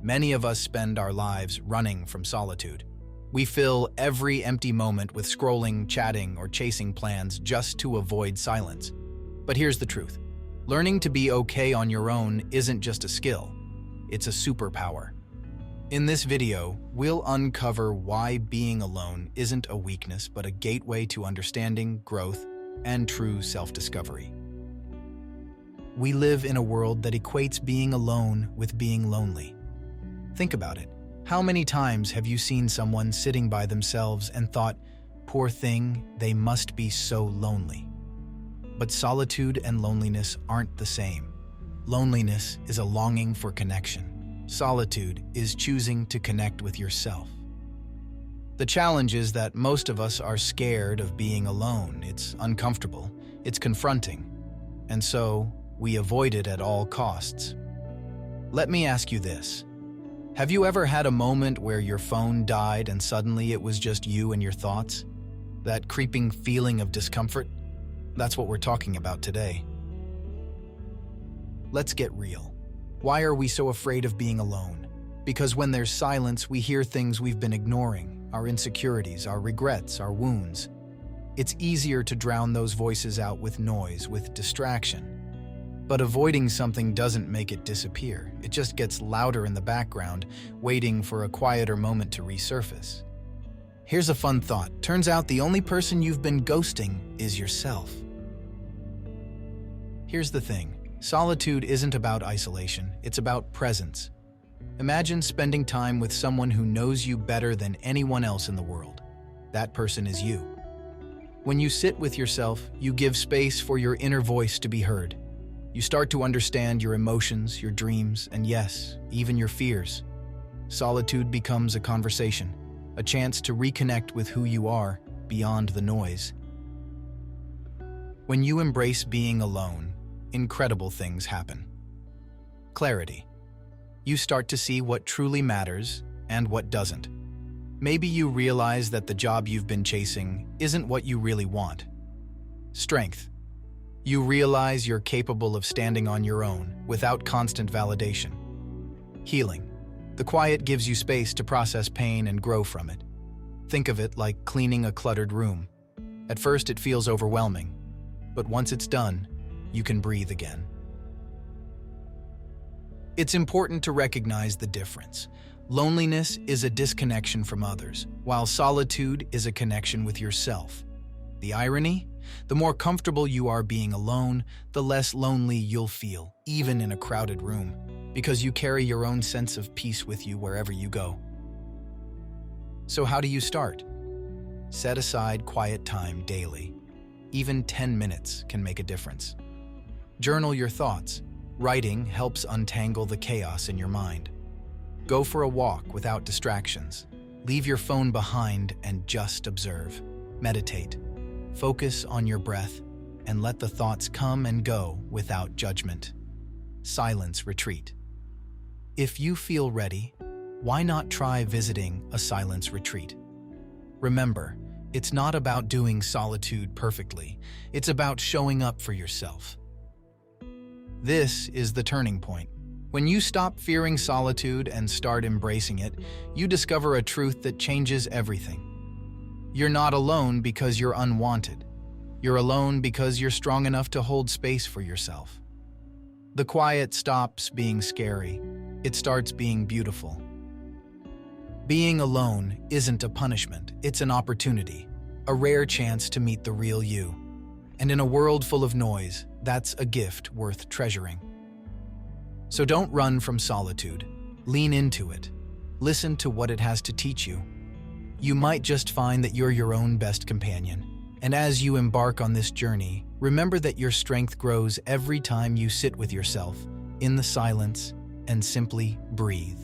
Many of us spend our lives running from solitude. We fill every empty moment with scrolling, chatting, or chasing plans just to avoid silence. But here's the truth. Learning to be okay on your own isn't just a skill, it's a superpower. In this video, we'll uncover why being alone isn't a weakness but a gateway to understanding, growth, and true self-discovery. We live in a world that equates being alone with being lonely. Think about it. How many times have you seen someone sitting by themselves and thought, "Poor thing, they must be so lonely"? But solitude and loneliness aren't the same. Loneliness is a longing for connection. Solitude is choosing to connect with yourself. The challenge is that most of us are scared of being alone. It's uncomfortable, it's confronting, and so we avoid it at all costs. Let me ask you this. Have you ever had a moment where your phone died and suddenly it was just you and your thoughts? That creeping feeling of discomfort? That's what we're talking about today. Let's get real. Why are we so afraid of being alone? Because when there's silence, we hear things we've been ignoring, our insecurities, our regrets, our wounds. It's easier to drown those voices out with noise, with distraction. But avoiding something doesn't make it disappear. It just gets louder in the background, waiting for a quieter moment to resurface. Here's a fun thought. Turns out the only person you've been ghosting is yourself. Here's the thing. Solitude isn't about isolation, it's about presence. Imagine spending time with someone who knows you better than anyone else in the world. That person is you. When you sit with yourself, you give space for your inner voice to be heard. You start to understand your emotions, your dreams, and yes, even your fears. Solitude becomes a conversation, a chance to reconnect with who you are beyond the noise. When you embrace being alone, incredible things happen. Clarity. You start to see what truly matters and what doesn't. Maybe you realize that the job you've been chasing isn't what you really want. Strength. You realize you're capable of standing on your own without constant validation. Healing. The quiet gives you space to process pain and grow from it. Think of it like cleaning a cluttered room. At first it feels overwhelming, but once it's done, you can breathe again. It's important to recognize the difference. Loneliness is a disconnection from others, while solitude is a connection with yourself. The irony? The more comfortable you are being alone, the less lonely you'll feel, even in a crowded room, because you carry your own sense of peace with you wherever you go. So how do you start? Set aside quiet time daily. Even 10 minutes can make a difference. Journal your thoughts. Writing helps untangle the chaos in your mind. Go for a walk without distractions. Leave your phone behind and just observe. Meditate. Focus on your breath and let the thoughts come and go without judgment. Silence retreat. If you feel ready, why not try visiting a silence retreat? Remember, it's not about doing solitude perfectly. It's about showing up for yourself. This is the turning point. When you stop fearing solitude and start embracing it, you discover a truth that changes everything. You're not alone because you're unwanted. You're alone because you're strong enough to hold space for yourself. The quiet stops being scary. It starts being beautiful. Being alone isn't a punishment, it's an opportunity, a rare chance to meet the real you. And in a world full of noise, that's a gift worth treasuring. So don't run from solitude. Lean into it. Listen to what it has to teach you. You might just find that you're your own best companion. And as you embark on this journey, remember that your strength grows every time you sit with yourself in the silence and simply breathe.